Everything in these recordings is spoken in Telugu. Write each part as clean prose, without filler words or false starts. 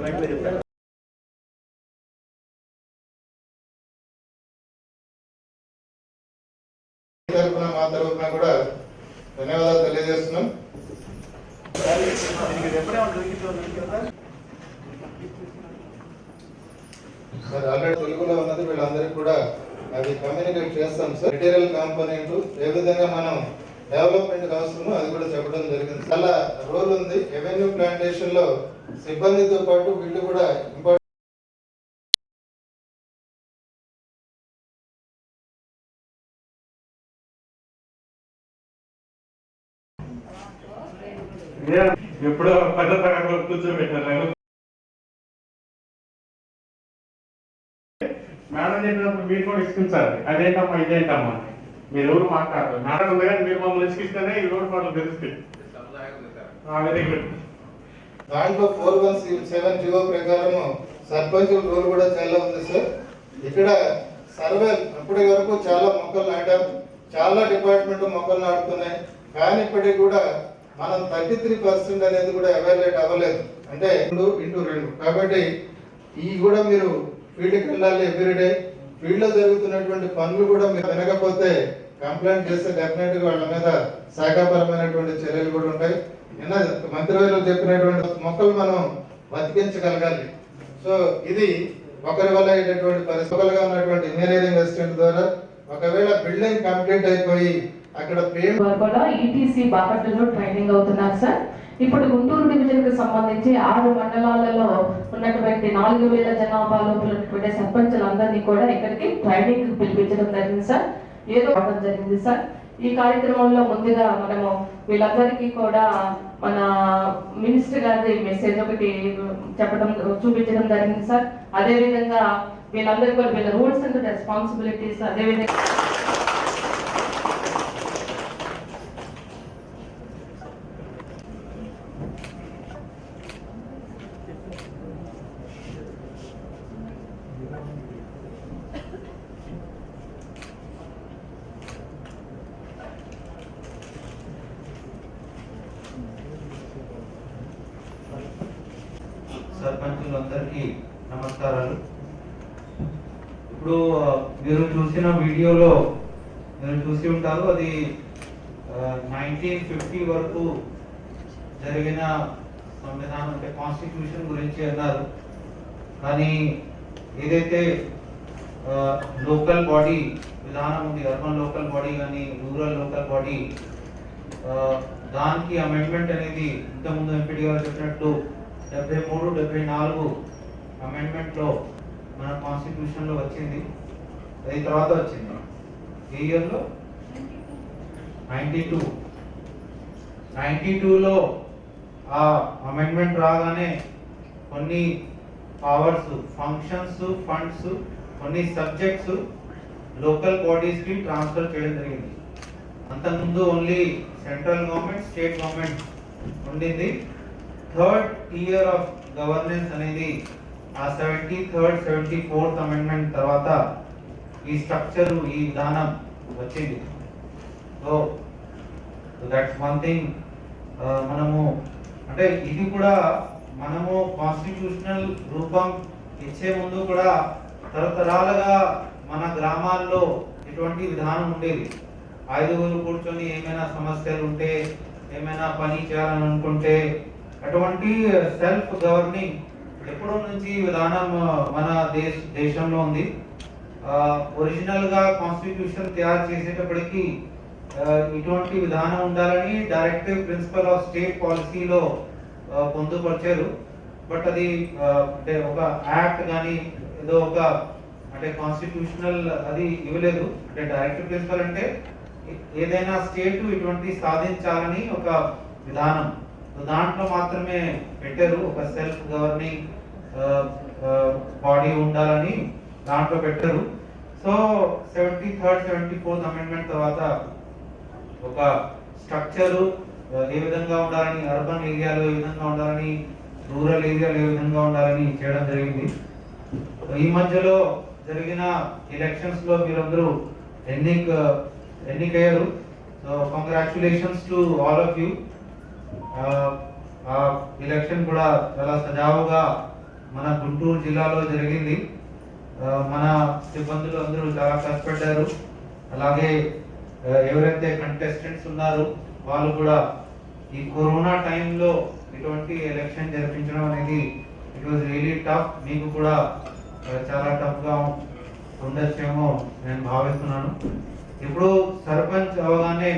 తరఫున మా తరఫున కూడా ధన్యవాదాలు తెలియజేస్తున్నాం. సార్ ఆల్రెడీ తెలుగులో ఉన్నది వీళ్ళందరికీ కూడా అది కమ్యూనికేట్ చేస్తాం సార్. మెటీరియల్ కాంపోనెంట్ ఏ విధంగా మనం డెవలప్మెంట్ అవసరమో అది కూడా చెప్పడం జరిగింది. చాలా రోల్ ఉంది. రెవెన్యూ ప్లాంటేషన్ లో సిబ్బందితో పాటు వీళ్ళు కూడా ఇంపార్టెంట్. ఎప్పుడో పెద్ద తరగతిలో కూర్చోబెట్టారు. మేడం చెప్పినప్పుడు మీరు కూడా ఇసుకుంటారు. అదేంటమ్మా ఇదేంటమ్మా మీరు ఎవరు మాట్లాడరు. మేడం ఉంది కానీ మీరు మమ్మల్ని ఇసుకిస్తేనే ఈ రోడ్డు పాటలు తెలుస్తాయి. Very good. దాంట్లో 4170 జీవో ప్రకారం సర్పంచుల రోల్ కూడా చాలా ఉంది సార్. ఇక్కడ సర్వే అప్పటి వరకు చాలా మొక్కలు నాటాం. చాలా డిపార్ట్మెంట్ మొక్కలు నాటుతున్నాయి. కానీ ఇప్పటికి కూడా మనం 33% అనేది కూడా ఎవాల్యుయేట్ అవ్వలేదు. అంటే 2x2 కాబట్టి ఈ కూడా మీరు ఫీల్డ్కి వెళ్ళాలి. ఎవ్రీడే ఫీల్డ్ లో జరుగుతున్నటువంటి పనులు కూడా మీరు వినకపోతే కంప్లైంట్ చేస్తే డెఫినెట్ గా వాళ్ళ మీద శాఖాపరమైనటువంటి చర్యలు కూడా ఉంటాయి. నిన్న మంత్రివర్యులు చెప్పినటువంటి మొక్కలు మనం బతికించగలగాలి. సో ఇది ఒకరి వల్ల అయ్యేటటువంటి పరిస్థితులుగా ఉన్నటువంటి ఇంజనీరింగ్ అసిస్టెంట్ ద్వారా ఒకవేళ బిల్డింగ్ కంప్లీట్ అయిపోయి అక్కడ కూడా ఈటీసీ బాపట్లలో ట్రైనింగ్ అవుతున్నారు సార్. ఇప్పుడు గుంటూరు డివిజన్ కు సంబంధించి 6 మండలాలలో ఉన్నటువంటి 4000 జనాభాలో ఉన్నటువంటి సర్పంచులందరినీ కూడా ఇక్కడికి ట్రైనింగ్ పిలిపించడం జరిగింది సార్. ఏదో అవడం జరిగింది సార్. ఈ కార్యక్రమంలో ముందుగా మనము వీళ్ళందరికీ కూడా మన మినిస్టర్ గారి మెసేజ్ ఒకటి చెప్పడం చూపించడం జరిగింది సార్. అదే విధంగా వీళ్ళందరికీ కూడా వీళ్ళ రూల్స్ అండ్ రెస్పాన్సిబిలిటీస్ అదే విధంగా సర్పంచులందరికీ నమస్కారాలు. ఇప్పుడు మీరు చూసిన వీడియోలో మీరు చూసి ఉంటారు. అది 1950 వరకు జరిగిన సంవిధానం అంటే కాన్స్టిట్యూషన్ గురించి అన్నారు. కానీ ఏదైతే లోకల్ బాడీ విధానం ఉంది, అర్బన్ లోకల్ బాడీ కానీ రూరల్ లోకల్ బాడీ, దానికి అమెండ్మెంట్ అనేది ఇంతకుముందు ఎంపీడీ గారు చెప్పినట్టు 73-74 అమెండ్మెంట్ లో మన కాన్స్టిట్యూషన్ లో వచ్చింది. అది తర్వాత వచ్చింది ఈ ఇయర్ లో 92లో ఆ అమెండ్మెంట్ రాగానే కొన్ని పవర్స్, ఫంక్షన్స్, ఫండ్స్, కొన్ని సబ్జెక్ట్స్ లోకల్ బాడీస్ కి ట్రాన్స్ఫర్ చేయడం జరిగింది. అంతకుముందు only central government, state government ఉండింది. 3rd ఇయర్ ఆఫ్ గవర్నెన్స్ అనేది ఆ 73rd, 74th అమెండ్మెంట్ తర్వాత ఈ స్ట్రక్చర్, ఈ విధానం వచ్చింది. So that's one thing. మనము అంటే ఇది కూడా మనము కాన్స్టిట్యూషనల్ రూపం ఇచ్చే ముందు కూడా తరతరాలుగా మన గ్రామాల్లో ఇటువంటి విధానం ఉండేది. 5గురు కూర్చొని ఏమైనా సమస్యలు ఉంటే, ఏమైనా పని చేయాలని అనుకుంటే అటువంటి సెల్ఫ్ గవర్నింగ్ ఎప్పటి నుంచి విధానం మన దేశంలో ఉంది. ఒరిజినల్ గా కాన్స్టిట్యూషన్ తయారు చేసేటప్పటికి ఇటువంటి విధానం ఉండాలని డైరెక్టివ్ ప్రిన్సిపల్ ఆఫ్ స్టేట్ పాలసీలో పొందుపరిచారు. బట్ అది అంటే ఒక యాక్ట్ కానీ ఏదో ఒక అంటే కాన్స్టిట్యూషనల్ అది ఇవ్వలేదు. అంటే డైరెక్టివ్ ప్రిన్సిపల్ అంటే ఏదైనా స్టేట్ ఇటువంటి సాధించాలని ఒక విధానం, దాంట్లో మాత్రమే పెట్టారు. ఒక సెల్ఫ్ గవర్నింగ్ బాడీ ఉండాలని దాంట్లో పెట్టారు. సో 73rd, 74th అమెండ్మెంట్ తర్వాత ఒక స్ట్రక్చరు ఏ విధంగా ఉండాలని, అర్బన్ ఏరియాలో ఏ విధంగా ఉండాలని, రూరల్ ఏరియాలో ఏ విధంగా ఉండాలని చేయడం జరిగింది. ఈ మధ్యలో జరిగిన ఎలక్షన్స్ లో మీరందరూ ఎన్నికయ్యారు. So congratulations to all of you. Election కూడా చాలా సజావుగా మన గుంటూరు జిల్లాలో జరిగింది. మన సిబ్బందులు అందరూ చాలా కష్టపడ్డారు. అలాగే ఎవరైతే కంటెస్టెంట్స్ ఉన్నారో వాళ్ళు కూడా ఈ కరోనా టైంలో ఇటువంటి ఎలక్షన్ జరిపించడం అనేది ఇట్ వాజ్ రియలీ టఫ్. మీకు కూడా చాలా టఫ్గా ఉండొచ్చేమో నేను భావిస్తున్నాను. ఇప్పుడు సర్పంచ్ అవగానే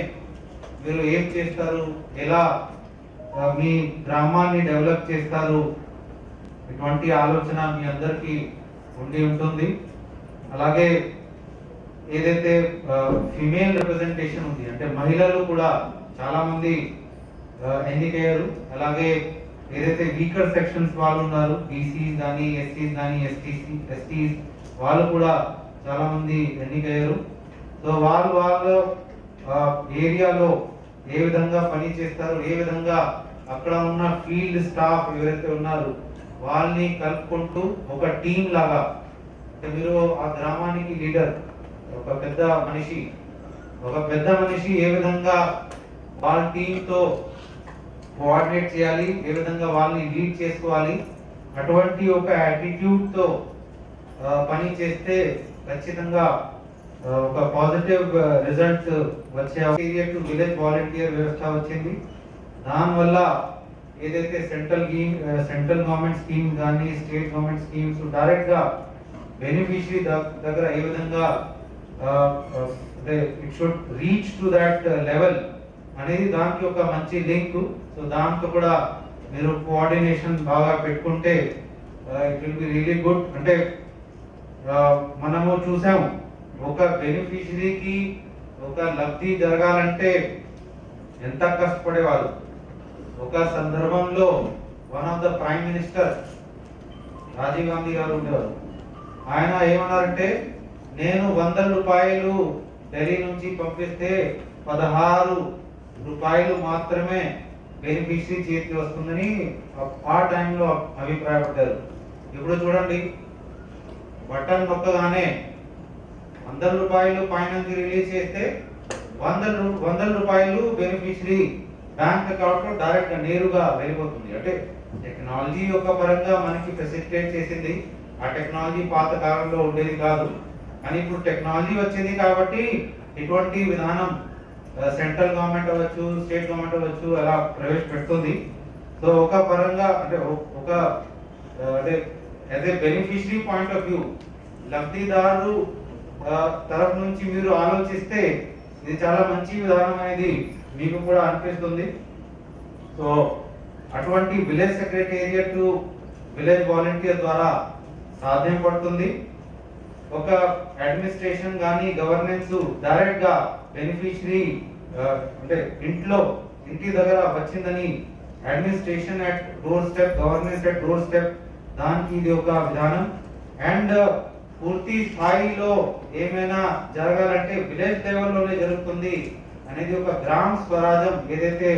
మీరు ఏం చేస్తారు, ఎలా మీ గ్రామాన్ని డెవలప్ చేస్తారు, ఇటువంటి ఆలోచన మీ అందరికీ ఉండి ఉంటుంది. అలాగే ఏదైతే ఫిమేల్ రిప్రజెంటేషన్ ఉంది, అంటే మహిళలు కూడా చాలా మంది ఎన్నికయ్యారు. అలాగే ఏదైతే వీకర్ సెక్షన్స్ వాళ్ళు ఉన్నారు, బీసీస్ కానీ ఎస్సీస్ కానీ ఎస్టీస్ వాళ్ళు కూడా చాలా మంది ఎన్నికయ్యారు. సో వాళ్ళ ఏరియాలో ఏ విధంగా పని చేస్తారు, ఏ విధంగా అక్కడ ఉన్న ఫీల్డ్ స్టాఫ్ ఎవరైతే ఉన్నారు వాళ్ళని కలుపుకుంటూ ఒక టీం లాగా, అంటే మీరు ఆ గ్రామానికి లీడర్, ఒక పెద్ద మనిషి ఏ విధంగా వాళ్ళ టీంతో కోఆర్డినేట్ చేయాలి, ఏ విధంగా వాళ్ళని లీడ్ చేసుకోవాలి, అటువంటి ఒక యాటిట్యూడ్ తో పని చేస్తే ఖచ్చితంగా ఒక పాజిటివ్ రిజల్ట్ వచ్చే ఏరియా టు విలేజ్ వాలంటీర్ వ్యవస్థ వచ్చింది. దానివల్ల ఏదైతే సెంట్రల్ గవర్నమెంట్ స్కీమ్ కానీ స్టేట్ గవర్నమెంట్ స్కీమ్స్ డైరెక్ట్ గా బెనిఫిషరీ దగ్గర ఏ విధంగా it should reach to that level అనేది దానికి ఒక మంచి లింక్. సో దాంతో కూడా మీరు కోఆర్డినేషన్ బాగా పెట్టుకుంటే it will be really good. అంటే మనము చూసాము, ఒక బెనిఫిషరీకి ఒక లబ్ధి జరగాలంటే ఎంత కష్టపడేవారు. ఒక సందర్భంలో one of the prime minister Rajiv Gandhi గారు ఉండేవారు. ఆయన ఏమన్నారంటే, నేను 100 రూపాయలు ఢిల్లీ నుంచి పంపిస్తే 16 రూపాయలు మాత్రమే బెనిఫిషరీ చేతికి వస్తుందని ఆ టైంలో అభిప్రాయపడ్డారు. ఇప్పుడు చూడండి, బటన్ నొక్కగానే 100 రూపాయలు ఫైనాన్స్ రిలీజ్ చేస్తే 100 రూపాయలు బెనిఫిషరీ బ్యాంక్ అకౌంట్ లో డైరెక్ట్ నేరుగా వెళ్ళిపోతుంది. అంటే టెక్నాలజీ యొక్క పరంగా మనకి ఫెసిలిటేట్ చేసింది. ఆ టెక్నాలజీ పాత కాలంలో ఉండేది కాదు, కానీ ఇప్పుడు టెక్నాలజీ వచ్చింది కాబట్టి ఇటువంటి విధానం సెంట్రల్ గవర్నమెంట్ అవ్వచ్చు, స్టేట్ గవర్నమెంట్ అవ్వచ్చు అలా ప్రవేశపెడుతుంది. సో ఒక పరంగా అంటే ఒక as a beneficiary point of view, లబ్ధిదారు తరఫు నుంచి మీరు ఆలోచిస్తే ఇది చాలా మంచి విధానం అనేది మీకు కూడా అనిపిస్తుంది. సో అటువంటి village secretariat to village volunteer ద్వారా సాధ్యం పడుతుంది. ఒక అడ్మినిస్ట్రేషన్ కానీ గవర్నెన్స్ డైరెక్ట్ గా బెనిఫిషరీ అంటే ఇంటి దగ్గర వచ్చిందని administration at door step, governance at door step, దానికి ఇది ఒక విధానం. అండ్ పూర్తి స్థాయిలో ఏమైనా జరగాలంటే విలేజ్ లెవెల్లోనే జరుగుతుంది అనేది ఒక గ్రామ స్వరాజ్యం ఏదైతే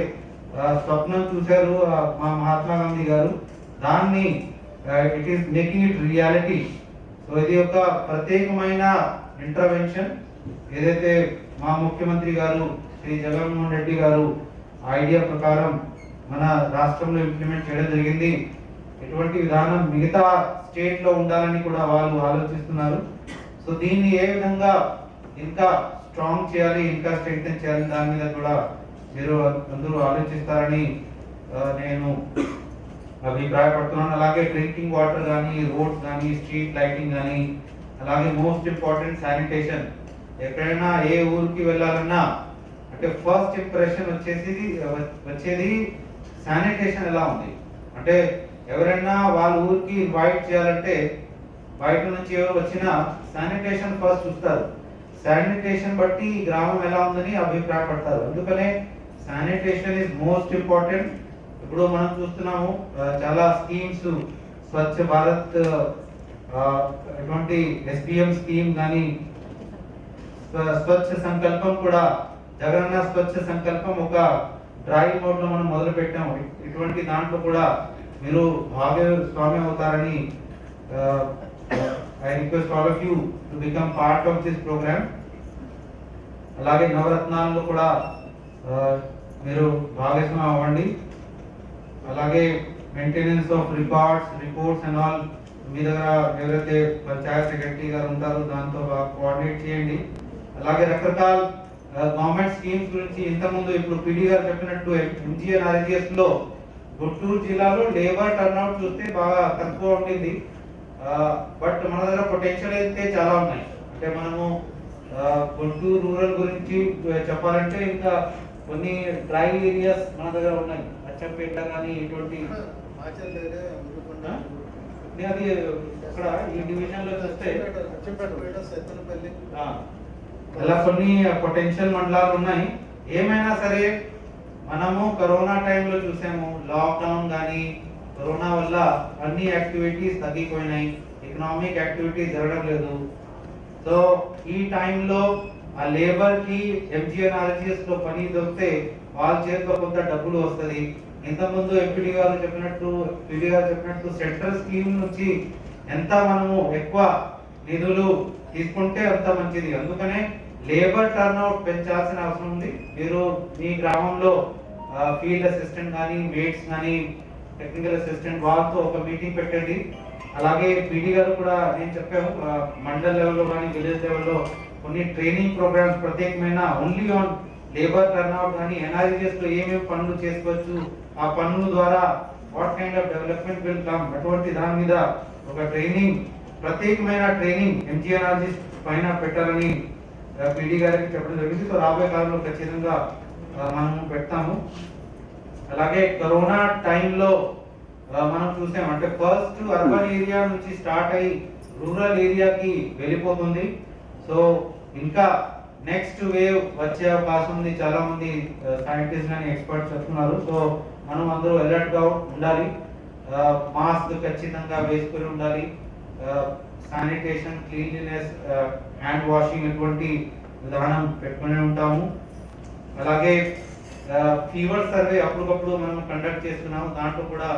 స్వప్నం చూశారు మా మహాత్మా గాంధీ గారు, దాన్ని it is making it reality. So ఇది ఒక ప్రత్యేకమైన ఇంటర్వెన్షన్ ఏదైతే మా ముఖ్యమంత్రి గారు శ్రీ జగన్మోహన్ రెడ్డి గారు ఐడియా ప్రకారం మన రాష్ట్రంలో ఇంప్లిమెంట్ చేయడం జరిగింది. ఇటువంటి విధానం మిగతా స్టేట్ లో ఉండాలని కూడా వాళ్ళు ఆలోచిస్తున్నారు. సో దీన్ని ఏ విధంగా ఇంకా స్ట్రాంగ్ చేయాలి, ఇంకా స్ట్రెంగ్తెన్ చేయాలి, దాని మీద కూడా మీరు అందరూ ఆలోచిస్తారని నేను అభిప్రాయపడుతున్నాను. అలాగే డ్రింకింగ్ వాటర్ కానీ, రోడ్స్ కానీ, స్ట్రీట్ లైటింగ్ కానీ, అలాగే మోస్ట్ ఇంపార్టెంట్ శానిటేషన్. ఎక్కడైనా ఏ ఊరికి వెళ్ళాలన్నా అంటే ఫస్ట్ ఇంప్రెషన్ వచ్చేది శానిటేషన్ ఎలా ఉంది. అంటే ఎవరైనా వాళ్ళ ఊరికి ఇన్వైట్ చేయాలంటే బయట నుంచి ఎవరు వచ్చినా శానిటేషన్ ఫస్ట్ చూస్తారు. శానిటేషన్ బట్టి ఈ గ్రామం ఎలా ఉందని అభిప్రాయపడతారు. అందుకనే శానిటేషన్ ఇస్ మోస్ట్ ఇంపార్టెంట్. ఇప్పుడు మనం చూస్తున్నాము చాలా స్కీమ్స్, స్వచ్ఛ భారత్ ఇటువంటి SBM స్కీమ్ కానీ, స్వచ్ఛ సంకల్పం కూడా, జగనన్న స్వచ్ఛ సంకల్పం ఒక డ్రైవ్ మోడ్ లో మనం మొదలు పెట్టాము. ఇటువంటి దాంట్లో కూడా మీరు భాగస్వామ్యం అవుతారని I request all of you to become part of this program. అలాగే నవరత్నాల్లో కూడా మీరు భాగస్వామ్యం అవ్వండి. అలాగే maintenance of reports and all మీ దగ్గర ఎవరైతే పంచాయత్ సెక్రటరీ గారు ఉంటారో దాంతో కోఆర్డినేట్ చేయండి. అలాగే రకరకాల గవర్నమెంట్ స్కీమ్స్ గురించి ఇంతకుముందు ఇప్పుడు పిడి గారు చెప్పినట్టు ఎంజీఎన్ఆర్జీఎస్ లో గుంటూరు జిల్లాలో లేబర్ టర్న్అవుట్ చూస్తే బాగా తక్కువ ఉండింది. బట్ మన దగ్గర పొటెన్షియల్ అయితే చాలా ఉన్నాయి. అంటే మనము గుంటూరు రూరల్ గురించి చెప్పాలంటే ఇంకా కొన్ని డ్రై ఏరియాస్ మన దగ్గర ఉన్నాయి. అచ్చంపేట కానీ ఇటువంటి అది అక్కడ ఈ డివిజన్ లో చూస్తే అలా కొన్ని పొటెన్షియల్ మండలాలు ఉన్నాయి. ఏమైనా సరే మనము కరోనా టైంలో చూసాము, లాక్డౌన్ కానీ కరోనా వల్ల అన్ని యాక్టివిటీస్ తగ్గిపోయినాయి, ఎకనామిక్ యాక్టివిటీస్ జరగడం లేదు. సో ఈ టైంలో ఆ లేబర్ కి ఎంజీఎన్ఆర్జీఎస్ లో పని దొరికితే వాళ్ళ చేతిలో కొంత డబ్బులు వస్తుంది. ఇంతకుముందు పిడి గారు చెప్పినట్టు సెంట్రల్ స్కీమ్ నుంచి ఎంత మనము ఎక్కువ నిధులు తీసుకుంటే అంత మంచిది. అందుకనే లేబర్ టర్న్అవుట్ పెంచాల్సిన అవసరం ఉంది. మీరు మీ గ్రామంలో ఫీల్డ్ అసిస్టెంట్ కానీ మేట్స్ కానీ టెక్నికల్ అసిస్టెంట్ వాళ్ళతో ఒక మీటింగ్ పెట్టండి. అలాగే పిడి గారు కూడా నేను చెప్పాము మండల్ లెవెల్లో కానీ విలేజ్ లెవెల్లో కొన్ని ట్రైనింగ్ ప్రోగ్రామ్స్ ప్రత్యేకమైన ఓన్లీ ఆన్ లేబర్ టర్న్అవుట్ కానీ ఎన్ఆర్జీఎస్ లో ఏమేమి పనులు చేసుకోవచ్చు, ఆ పనుల ద్వారా what kind of development will come, అటువంటి దాని మీద ఒక ట్రైనింగ్ ప్రత్యేకమైన ట్రైనింగ్ ఎంజీఎన్ఆర్జీఎస్ పైన పెట్టాలని పిడి గారికి చెప్పడం జరిగింది. సో రాబోయే కాలంలో ఖచ్చితంగా మనం పెడతాము. అలాగే కరోనా టైంలో మనం చూసాం అంటే ఫస్ట్ అర్బన్ ఏరియా నుంచి స్టార్ట్ అయ్యి రూరల్ ఏరియాకి వెళ్ళిపోతుంది. సో ఇంకా నెక్స్ట్ వేవ్ వచ్చే అవకాశం ఉంది. చాలా మంది సైంటిస్ట్ కానీ ఎక్స్పర్ట్స్ చెప్తున్నారు. సో మనం అందరూ అలర్ట్ గా ఉండాలి. మాస్క్ ఖచ్చితంగా వేసుకుని ఉండాలి. శానిటేషన్, క్లీన్లీనెస్, హ్యాండ్ వాషింగ్ ఇటువంటి విధానం పెట్టుకుని ఉంటాము. అలాగే ఫీవర్ సర్వే అప్పటికప్పుడు మనం కండక్ట్ చేస్తున్నాము, దాంట్లో కూడా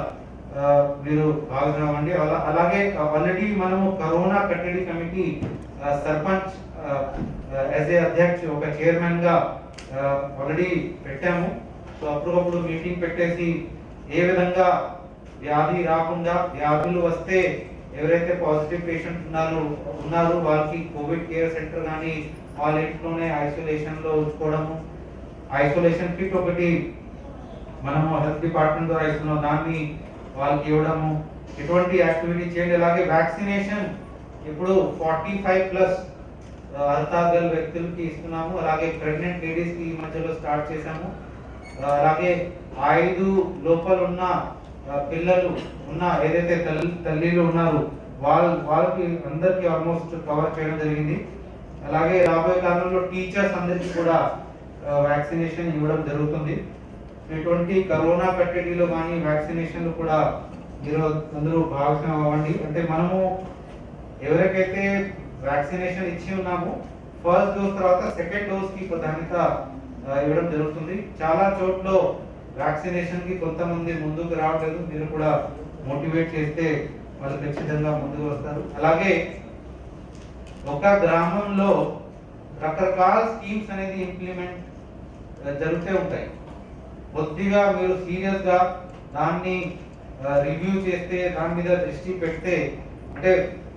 మీరు భాగస్వామండి. అలాగే ఆల్రెడీ మనము కరోనా కట్టడి కమిటీ సర్పంచ్ యాజ్ ఏ అధ్యక్ష ఒక చైర్మన్ గా ఆల్రెడీ పెట్టాము. సో అప్పటికప్పుడు మీటింగ్ పెట్టేసి ఏ విధంగా వ్యాధి రాకుండా, వ్యాధులు వస్తే ఎవరైతే పాజిటివ్ పేషెంట్ ఉన్నారు వాళ్ళకి కోవిడ్ కేర్ సెంటర్ కానీ వాళ్ళ ఇంట్లోనే ఐసోలేషన్ లో ఉంచుకోవడము, ఐసోలేషన్ కిట్ ఒకటి మనము హెల్త్ డిపార్ట్మెంట్ ద్వారా ఇస్తున్నాం, దాన్ని వాళ్ళకి ఇవ్వడము, ఇటువంటి యాక్టివిటీ చేయండి. అలాగే వ్యాక్సినేషన్ ఇప్పుడు 45+ అర్ధాగల్ వ్యక్తులకి ఇస్తున్నాము. అలాగే ప్రెగ్నెంట్ లేడీస్ కి ఈ మధ్యలో స్టార్ట్ చేశాము. అలాగే 5 లోపల ఉన్న పిల్లలు ఉన్న ఏదైతే తల్లిలు ఉన్నారు వాళ్ళకి అందరికి ఆల్మోస్ట్ కవర్ చేయడం జరిగింది. అలాగే రాబోయే కాలంలో టీచర్స్ అందరికీ కూడా వ్యాక్సినేషన్ ఇవ్వడం జరుగుతుంది. ఇటువంటి కరోనా కట్టడిలో కానీ వ్యాక్సినేషన్లు కూడా మీరు అందరూ భాగస్వామ్యం అవ్వండి. అంటే మనము ఎవరికైతే వ్యాక్సినేషన్ ఇచ్చి ఉన్నామో ఫస్ట్ డోస్ తర్వాత సెకండ్ డోస్ కి ప్రాధాన్యత ఇవ్వడం జరుగుతుంది. చాలా చోట్ల వ్యాక్సినేషన్ కి కొంతమంది ముందుకు రావట్లేదు. మీరు కూడా మోటివేట్ చేస్తే వాళ్ళు ఖచ్చితంగా ముందుకు వస్తారు. అలాగే ఒక గ్రామంలో రకరకాల స్కీమ్స్ అనేది ఇంప్లిమెంట్ జరుగుతూ ఉంటాయి. కొద్దిగా మీరు సీరియస్ గా దాన్ని రివ్యూ చేస్తే, దాని మీద దృష్టి పెడితే, అంటే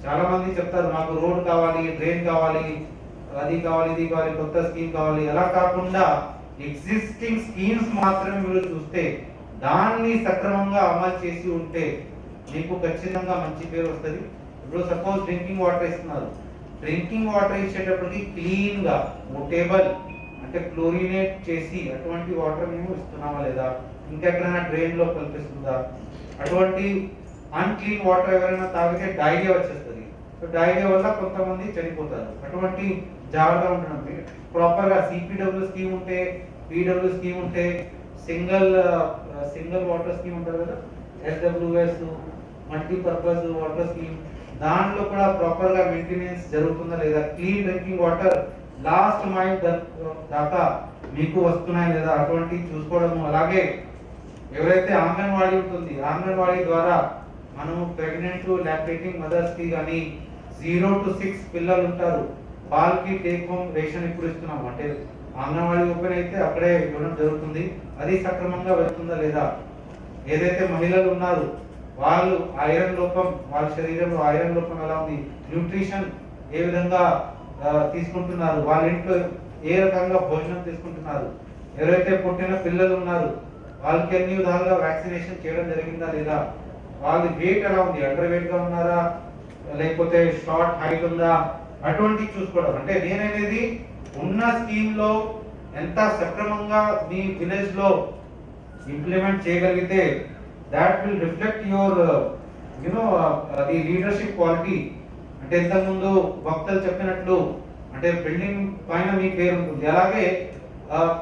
చాలా మంది చెప్తారు మాకు రోడ్ కావాలి, డ్రైన్ కావాలి, అది కావాలి, ఇది కావాలి, కొత్త స్కీమ్ కావాలి. అలా కాకుండా ఎగ్జిస్టింగ్ స్కీమ్స్ మాత్రమే మీరు చూస్తే, దాన్ని సక్రమంగా అమలు చేసి ఉంటే మీకు ఖచ్చితంగా మంచి పేరు వస్తుంది. ఇప్పుడు సపోజ్ డ్రింకింగ్ వాటర్ ఇస్తున్నారు, డ్రింకింగ్ వాటర్ ఇచ్చేటప్పటికి క్లీన్ గా పోర్టబుల్ అంటే క్లోరినేట్ చేసి అటువంటి వాటర్ మేము ఇస్తున్నామా లేదా, ఇంకెక్కడైనా డ్రైన్ లో కల్పిస్తుందా, అటువంటి అన్క్లీన్ వాటర్ ఎవరైనా తాగితే డైరియా వచ్చేస్తుంది. సో డైరియా వల్ల కొంతమంది చనిపోతారు. అటువంటి జాగ్రత్తగా ఉండడం, ప్రాపర్ గా సిపిడబ్ల్యూ స్కీమ్ ఉంటే, పిడబ్ల్యూ స్కీమ్ ఉంటే, సింగిల్ వాటర్ స్కీమ్ ఉంటుంది కదా, ఎస్డబ్ల్యూఎస్ మల్టీపర్పస్ వాటర్ స్కీమ్, దాంట్లో కూడా ప్రాపర్ గా మెయింటెనెన్స్ జరుగుతుందా లేదా, clean drinking water last mile దాకా మీకు వస్తున్నాయి లేదా అటువంటి చూసుకోవడము. అలాగే ఎవరైతే అంగన్వాడీ ఉంటుంది, అంగన్వాడీ ద్వారా మనము ప్రెగ్నెంట్ లాక్టేటింగ్ మదర్స్ కి కానీ 0 to 6 పిల్లలు ఉంటారు, వాళ్ళకి టేక్ హోమ్ రేషన్ ఇప్పుడు ఇస్తున్నాము. అంటే అంగన్వాడీ ఓపెన్ అయితే అక్కడే ఇవ్వడం జరుగుతుంది. అది సక్రమంగా వెళ్తుందా లేదా. ఏదైతే మహిళలు ఉన్నారు వాళ్ళు ఐరన్ లోపం, వాళ్ళ శరీరంలో ఐరన్ లోపం ఎలా ఉంది, న్యూట్రిషన్ ఏ విధంగా తీసుకుంటున్నారు, వాళ్ళ ఇంట్లో ఏ రకంగా భోజనం తీసుకుంటున్నారు, ఎవరైతే పుట్టిన పిల్లలు ఉన్నారు వాళ్ళకి ఎన్ని విధాలుగా వ్యాక్సినేషన్ చేయడం జరిగిందా లేదా, వాళ్ళ వెయిట్ ఎలా ఉంది, అండర్ వెయిట్ గా ఉన్నారా లేకపోతే షార్ట్ హైట్ ఉందా, అటువంటి చూసుకోవడం. అంటే నేననేది ఉన్న స్కీమ్ లో ఎంత సక్రమంగా మీ విలేజ్ లో ఇంప్లిమెంట్ చేయగలిగితే that will reflect your the leadership quality. అంటే ఇంతకుముందు భక్తులు చెప్పినట్లు అంటే బిల్డింగ్ పైన మీ పేరు ఉంటుంది, అలాగే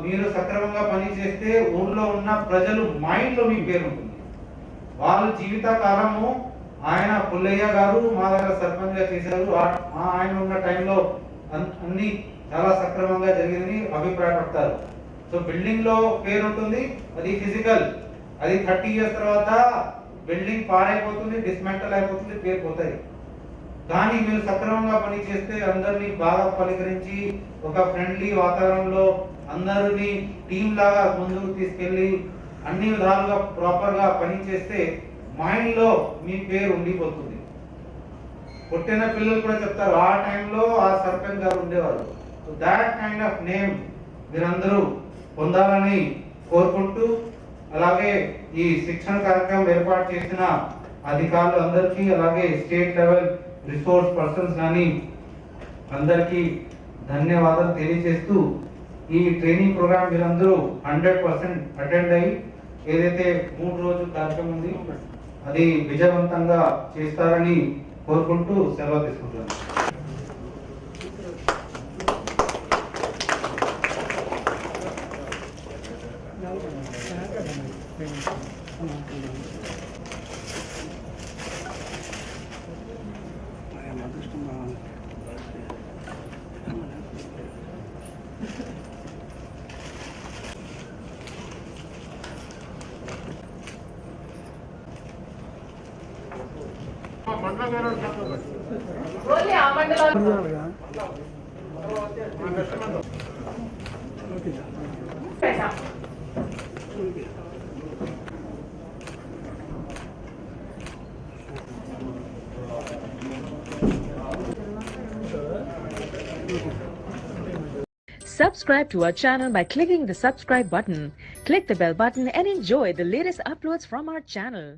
మీరు సక్రమంగా పని చేస్తే ఊర్లో ఉన్న ప్రజలు మైండ్ లో మీ పేరు ఉంటుంది. వాళ్ళ జీవిత కాలము ఆయన పుల్లయ్య గారు మా దగ్గర సర్పంచ్ గా చేశారు, ఆయన ఉన్న టైంలో అన్ని చాలా సక్రమంగా జరిగిందని అభిప్రాయపడతారు. సో బిల్డింగ్ లో పేరు ఉంటుంది, అది ఫిజికల్, అది 30 years తర్వాత బిల్డింగ్ పాడైపోతుంది, డిస్మెంటల్ అయిపోతుంది, పేరు పోతాయి. కానీ మీరు సక్రమంగా పని చేస్తే అందరినీ బాగా పలకరించి ఒక ఫ్రెండ్లీ వాతావరణంలో అందరినీ టీమ్ లాగా ముందుకు తీసుకెళ్లి అన్ని విధాలుగా ప్రాపర్ గా పని చేస్తే మైండ్ లో మీ పేరు ఉండిపోతుంది. పుట్టిన పిల్లలు కూడా చెప్తారు ఆ టైంలో ఆ సర్పంచ్ గారు ఉండేవారు. So that kind of name మీరందరూ పొందాలని కోరుకుంటూ, అలాగే ఈ శిక్షణ కార్యక్రమం ఏర్పాటు చేసిన అధికారులు అందరికీ, అలాగే స్టేట్ లెవెల్ రిసోర్స్ పర్సన్స్ కానీ అందరికీ ధన్యవాదాలు తెలియజేస్తూ, ఈ ట్రైనింగ్ ప్రోగ్రామ్ మీరందరూ 100% అటెండ్ అయ్యి ఏదైతే 3 రోజుల కార్యక్రమం ఉంది అది విజయవంతంగా చేస్తారని కోరుకుంటూ సెలవు తీసుకుంటున్నాను. ఓన్లీ ఆ మండలాలు Subscribe to our channel by clicking the subscribe button. Click the bell button and enjoy the latest uploads from our channel.